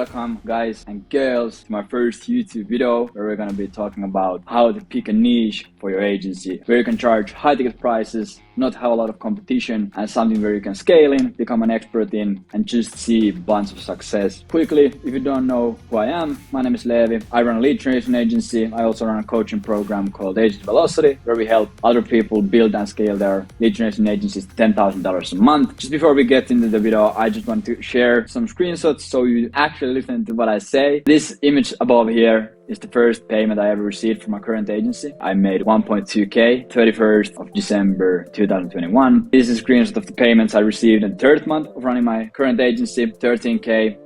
Welcome guys and girls to my first YouTube video where we're gonna be talking about how to pick a niche for your agency where you can charge high ticket prices, not have a lot of competition, and something where you can scale in, become an expert in, and just see a bunch of success quickly. If you don't know who I am, my name is Levi. I run a lead generation agency. I also run a coaching program called Agent Velocity where we help other people build and scale their lead generation agencies to $10,000 a month. Just before we get into the video, I just want to share some screenshots so you actually listen to what I say. This image above here is the first payment I ever received from my current agency. I made 1.2k 31st of December 2021. This is a screenshot of the payments I received in the third month of running my current agency, 13k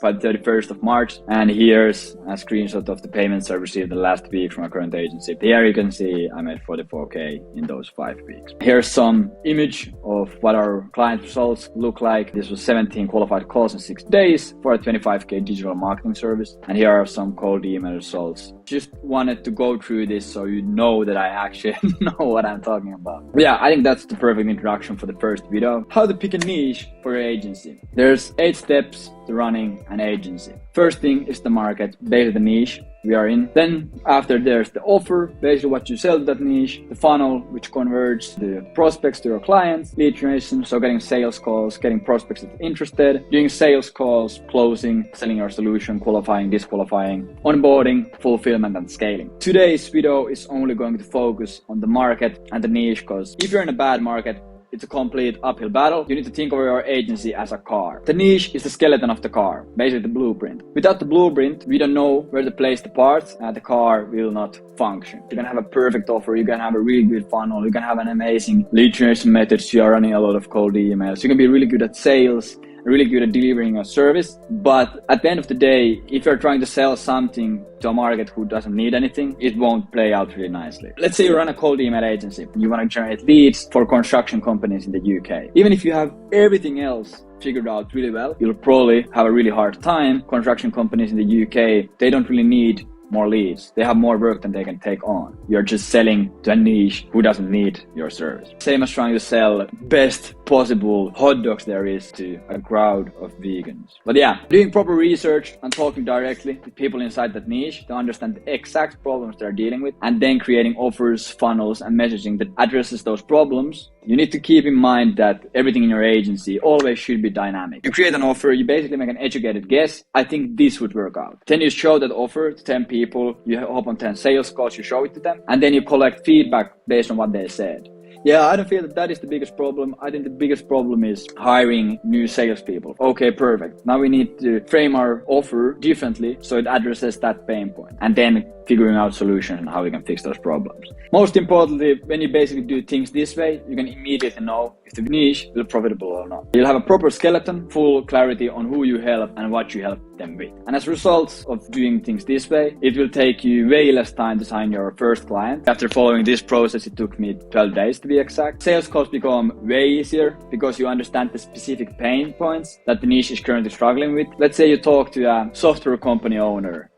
by the 31st of March. And here's a screenshot of the payments I received the last week from my current agency. Here you can see I made 44k in those 5 weeks. Here's some image of what our client results look like. This was 17 qualified calls in 6 days for a 25k digital marketing service. And here are some cold email results. Just wanted to go through this so you know that I actually know what I'm talking about. But yeah, I think that's the perfect introduction for the first video. How to pick a niche for your agency. There's 8 steps to running an agency. First thing is the market, basically the niche we are in. Then after there's the offer, basically what you sell to that niche, the funnel which converts the prospects to your clients, lead generation, so getting sales calls, getting prospects that are interested, doing sales calls, closing, selling your solution, qualifying, disqualifying, onboarding, fulfillment, and scaling. Today's video is only going to focus on the market and the niche, because if you're in a bad market, it's a complete uphill battle. You need to think of your agency as a car. The niche is the skeleton of the car, basically the blueprint. Without the blueprint, we don't know where to place the parts and the car will not function. You can have a perfect offer, you can have a really good funnel, you can have an amazing lead generation methods, you are running a lot of cold emails, you can be really good at sales, really good at delivering a service, but at the end of the day, if you're trying to sell something to a market who doesn't need anything, it won't play out really nicely. Let's say you run a cold email agency. You want to generate leads for construction companies in the UK. Even if you have everything else figured out really well, you'll probably have a really hard time. Construction companies in the UK, they don't really need more leads. They have more work than they can take on. You're just selling to a niche who doesn't need your service. Same as trying to sell best possible hot dogs there is to a crowd of vegans. But yeah, doing proper research and talking directly to people inside that niche to understand the exact problems they're dealing with, and then creating offers, funnels, and messaging that addresses those problems. You need to keep in mind that everything in your agency always should be dynamic. You create an offer, you basically make an educated guess. I think this would work out. Then you show that offer to 10 people, you hop on 10 sales calls, you show it to them, and then you collect feedback based on what they said. Yeah, I don't feel that is the biggest problem. I think the biggest problem is hiring new salespeople. Okay, perfect. Now we need to frame our offer differently so it addresses that pain point, and then figuring out solutions and how we can fix those problems. Most importantly, when you basically do things this way, you can immediately know if the niche will be profitable or not. You'll have a proper skeleton, full clarity on who you help and what you help them with. And as a result of doing things this way, it will take you way less time to sign your first client. After following this process, it took me 12 days to be exact. Sales calls become way easier because you understand the specific pain points that the niche is currently struggling with. Let's say you talk to a software company owner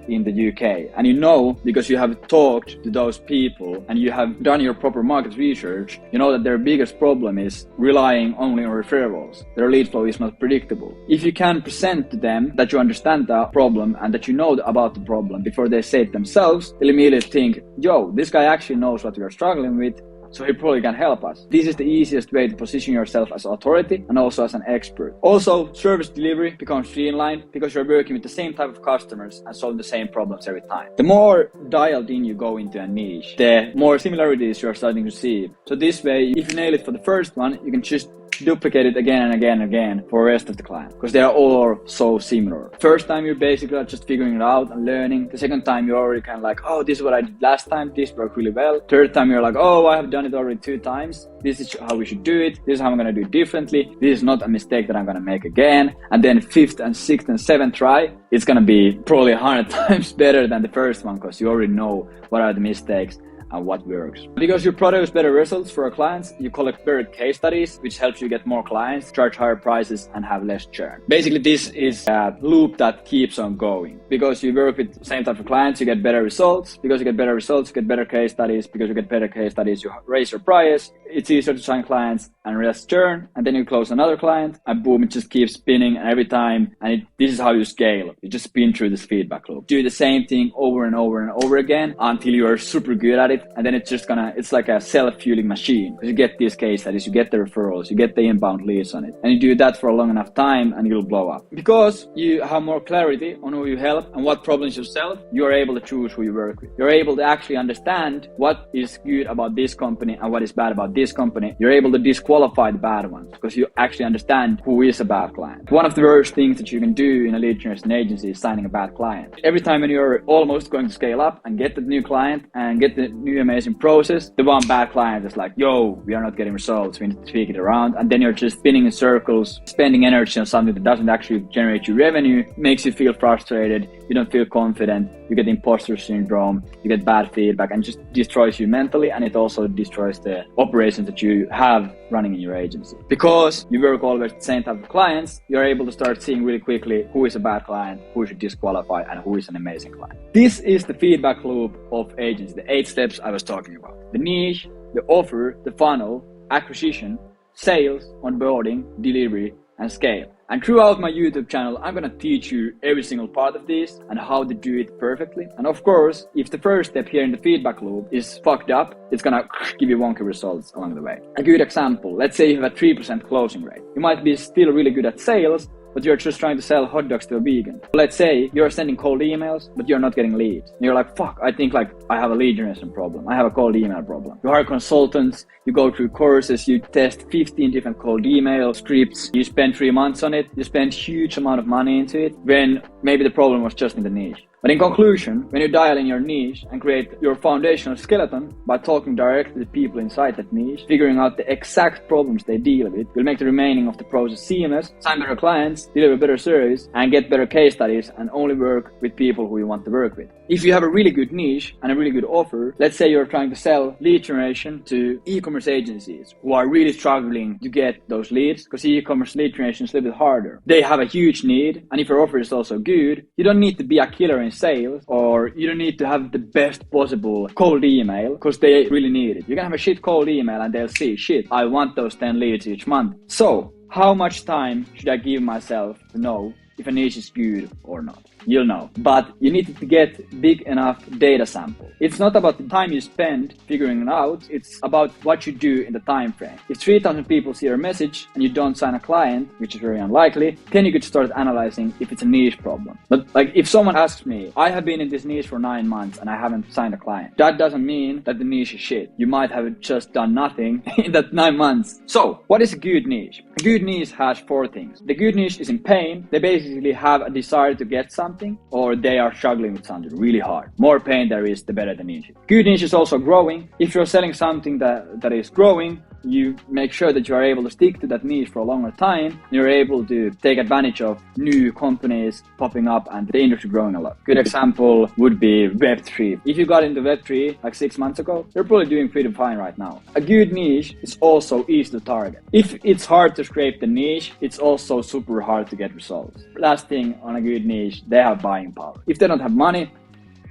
in the UK, and you know, because you have talked to those people and you have done your proper market research, you know that their biggest problem is relying only on referrals. Their lead flow is not predictable. If you can present to them that you understand the problem and that you know about the problem before they say it themselves, they'll immediately think, yo, this guy actually knows what we are struggling with, so he probably can help us. This is the easiest way to position yourself as authority and also as an expert. Also, service delivery becomes streamlined because you're working with the same type of customers and solving the same problems every time. The more dialed in you go into a niche, the more similarities you're starting to see. So this way, if you nail it for the first one, you can just duplicate it again and again and again for the rest of the client, because they are all so similar. First time you're basically just figuring it out and learning. The second time you're already kind of like, oh, this is what I did last time, this worked really well. Third time you're like, oh, I have done it already 2 times, this is how we should do it, this is how I'm gonna do it differently, this is not a mistake that I'm gonna make again. And then 5th and 6th and 7th try, it's gonna be probably 100 times better than the first one, because you already know what are the mistakes and what works. Because you produce better results for our clients, you collect better case studies, which helps you get more clients, charge higher prices, and have less churn. Basically, this is a loop that keeps on going. Because you work with the same type of clients, you get better results. Because you get better results, you get better case studies. Because you get better case studies, you raise your price. It's easier to sign clients and less churn. And then you close another client, and boom, it just keeps spinning. And every time, this is how you scale. You just spin through this feedback loop. Do the same thing over and over and over again until you are super good at it. And then it's like a self-fueling machine. Because you get these case studies, you get the referrals, you get the inbound leads on it. And you do that for a long enough time and you'll blow up. Because you have more clarity on who you help and what problems you solve, you are able to choose who you work with. You're able to actually understand what is good about this company and what is bad about this company. You're able to disqualify the bad ones because you actually understand who is a bad client. One of the worst things that you can do in a lead generation agency is signing a bad client. Every time when you're almost going to scale up and get the new client and get the new amazing process, the one bad client is like, yo, we are not getting results, we need to tweak it around. And then you're just spinning in circles, spending energy on something that doesn't actually generate you revenue, makes you feel frustrated, you don't feel confident, you get imposter syndrome, you get bad feedback, and just destroys you mentally, and it also destroys the operations that you have running in your agency. Because you work always with the same type of clients, you're able to start seeing really quickly who is a bad client, who you should disqualify, and who is an amazing client. This is the feedback loop of agency, the 8 steps I was talking about. The niche, the offer, the funnel, acquisition, sales, onboarding, delivery, and scale. And throughout my YouTube channel, I'm gonna teach you every single part of this and how to do it perfectly. And of course, if the first step here in the feedback loop is fucked up, it's gonna give you wonky results along the way. A good example, let's say you have a 3% closing rate. You might be still really good at sales, but you're just trying to sell hot dogs to a vegan. Let's say you're sending cold emails, but you're not getting leads. And you're like, fuck, I think I have a lead generation problem. I have a cold email problem. You hire consultants, you go through courses, you test 15 different cold email scripts. You spend 3 months on it. You spend huge amount of money into it when maybe the problem was just in the niche. But in conclusion, when you dial in your niche and create your foundational skeleton by talking directly to people inside that niche, figuring out the exact problems they deal with, you'll make the remaining of the process seamless, sign better clients, deliver better service, and get better case studies, and only work with people who you want to work with. If you have a really good niche and a really good offer, let's say you're trying to sell lead generation to e-commerce agencies who are really struggling to get those leads, because e-commerce lead generation is a little bit harder. They have a huge need, and if your offer is also good, you don't need to be a killer in sales, or you don't need to have the best possible cold email because they really need it. You can have a shit cold email and they'll see, shit, I want those 10 leads each month. So how much time should I give myself to know if a niche is good or not? You'll know. But you need to get big enough data sample. It's not about the time you spend figuring it out, it's about what you do in the time frame. If 3,000 people see your message and you don't sign a client, which is very unlikely, then you could start analyzing if it's a niche problem. But like if someone asks me, I have been in this niche for 9 months and I haven't signed a client, that doesn't mean that the niche is shit. You might have just done nothing in that 9 months. So what is a good niche? A good niche has 4 things. The good niche is in pain. They basically have a desire to get something, or they are struggling with something really hard. More pain there is, the better the niche. Good niche is also growing. If you're selling something that is growing, you make sure that you are able to stick to that niche for a longer time. You're able to take advantage of new companies popping up and the industry growing a lot. Good example would be Web3. If you got into Web3 like 6 months ago, you're probably doing pretty fine right now. A good niche is also easy to target. If it's hard to scrape the niche, it's also super hard to get results. Last thing on a good niche, they have buying power. If they don't have money,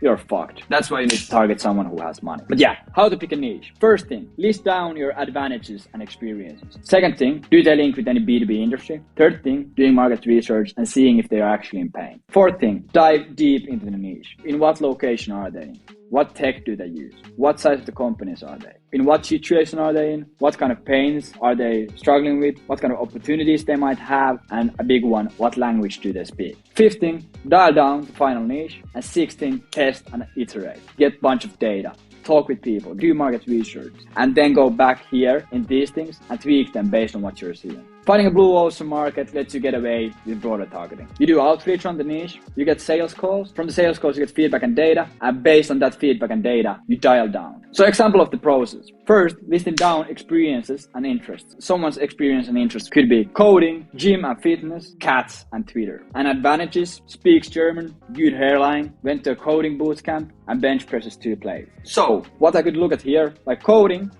you're fucked. That's why you need to target someone who has money. But yeah, how to pick a niche. First thing, list down your advantages and experiences. Second thing, do they link with any B2B industry? Third thing, doing market research and seeing if they are actually in pain. Fourth thing, dive deep into the niche. In what location are they in? What tech do they use? What size of the companies are they? In what situation are they in? What kind of pains are they struggling with? What kind of opportunities they might have? And a big one, what language do they speak? Fifth thing, dial down the final niche. And sixth thing, test and iterate. Get a bunch of data. Talk with people, do market research, and then go back here in these things and tweak them based on what you're seeing. Finding a blue ocean market lets you get away with broader targeting. You do outreach on the niche, you get sales calls. From the sales calls, you get feedback and data, and based on that feedback and data, you dial down. So example of the process. First, listing down experiences and interests. Someone's experience and interest could be coding, gym and fitness, cats and Twitter. And advantages, speaks German, good hairline, went to a coding bootcamp, and bench presses 2 plates. So what I could look at here, like coding,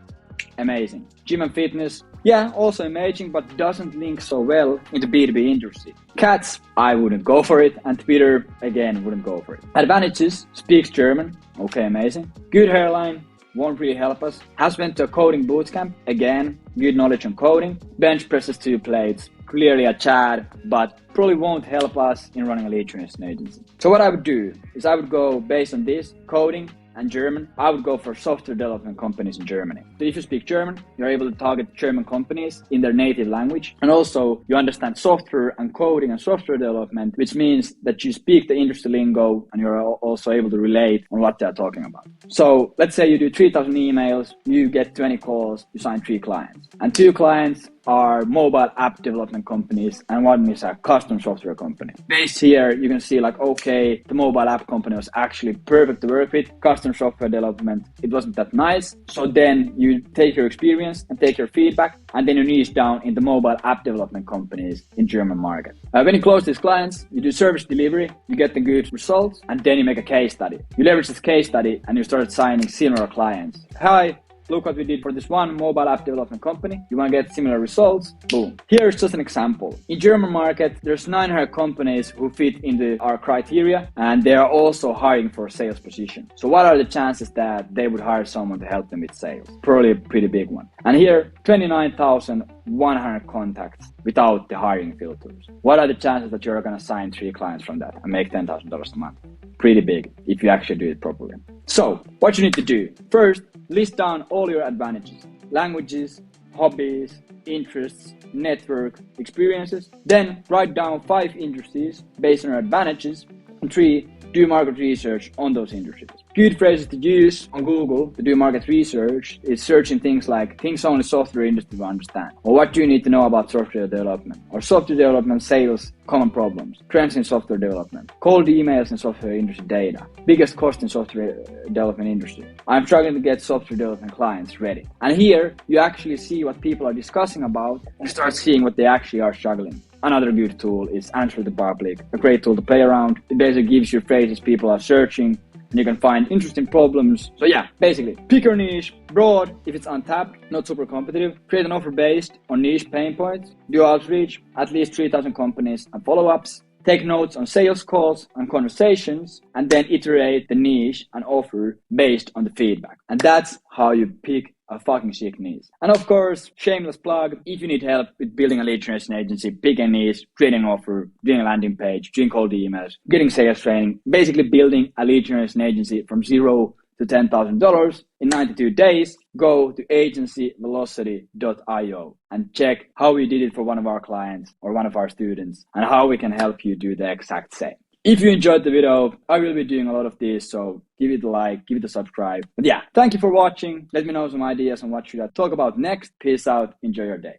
amazing. Gym and fitness, yeah, also amazing, but doesn't link so well into B2B industry. Cats, I wouldn't go for it, and Twitter, again, wouldn't go for it. Advantages, speaks German, okay, amazing. Good hairline, won't really help us. Has went to a coding bootcamp, again, good knowledge on coding. Bench presses 2 plates, clearly a Chad, but probably won't help us in running a lead generation agency. So what I would do is I would go based on this, coding and German. I would go for software development companies in Germany. So if you speak German, you're able to target German companies in their native language. And also you understand software and coding and software development, which means that you speak the industry lingo and you're also able to relate on what they're talking about. So let's say you do 3,000 emails, you get 20 calls, you sign 3 clients. And 2 clients are mobile app development companies and one is a custom software company. Based here, you can see like, okay, the mobile app company was actually perfect to work with. Custom software development, it wasn't that nice. So then you take your experience and take your feedback and then you niche down in the mobile app development companies in German market. When you close these clients, you do service delivery, you get the good results, and then you make a case study. You leverage this case study and you start signing similar clients. Hi, look what we did for this one mobile app development company. You want to get similar results? Boom. Here's just an example. In German market, there's 900 companies who fit into our criteria and they are also hiring for a sales position. So what are the chances that they would hire someone to help them with sales? Probably a pretty big one. And here, 29,100 contacts without the hiring filters. What are the chances that you're going to sign 3 clients from that and make $10,000 a month? Pretty big if you actually do it properly. So what you need to do, first, list down all your advantages, languages, hobbies, interests, network, experiences. Then write down 5 industries based on your advantages. And 3, do market research on those industries. Good phrases to use on Google to do market research is searching things like things only software industry will understand, or what do you need to know about software development, or software development sales, common problems, trends in software development, cold emails in software industry data, biggest cost in software development industry. I'm struggling to get software development clients ready. And here you actually see what people are discussing about and start seeing what they actually are struggling. Another good tool is Answer the Public, a great tool to play around. It basically gives you phrases people are searching and you can find interesting problems. So yeah, basically pick your niche, broad if it's untapped, not super competitive. Create an offer based on niche pain points. Do outreach, at least 3,000 companies and follow-ups. Take notes on sales calls and conversations, and then iterate the niche and offer based on the feedback. And that's how you pick a fucking sick niche. And of course, shameless plug, if you need help with building a lead generation agency, pick a niche, create an offer, doing a landing page, doing cold emails, getting sales training, basically building a lead generation agency from $0 to $10,000 in 92 days, go to agencyvelocity.io and check how we did it for one of our clients or one of our students and how we can help you do the exact same. If you enjoyed the video, I will be doing a lot of this, so give it a like, give it a subscribe. But yeah, thank you for watching. Let me know some ideas on what should I talk about next. Peace out. Enjoy your day.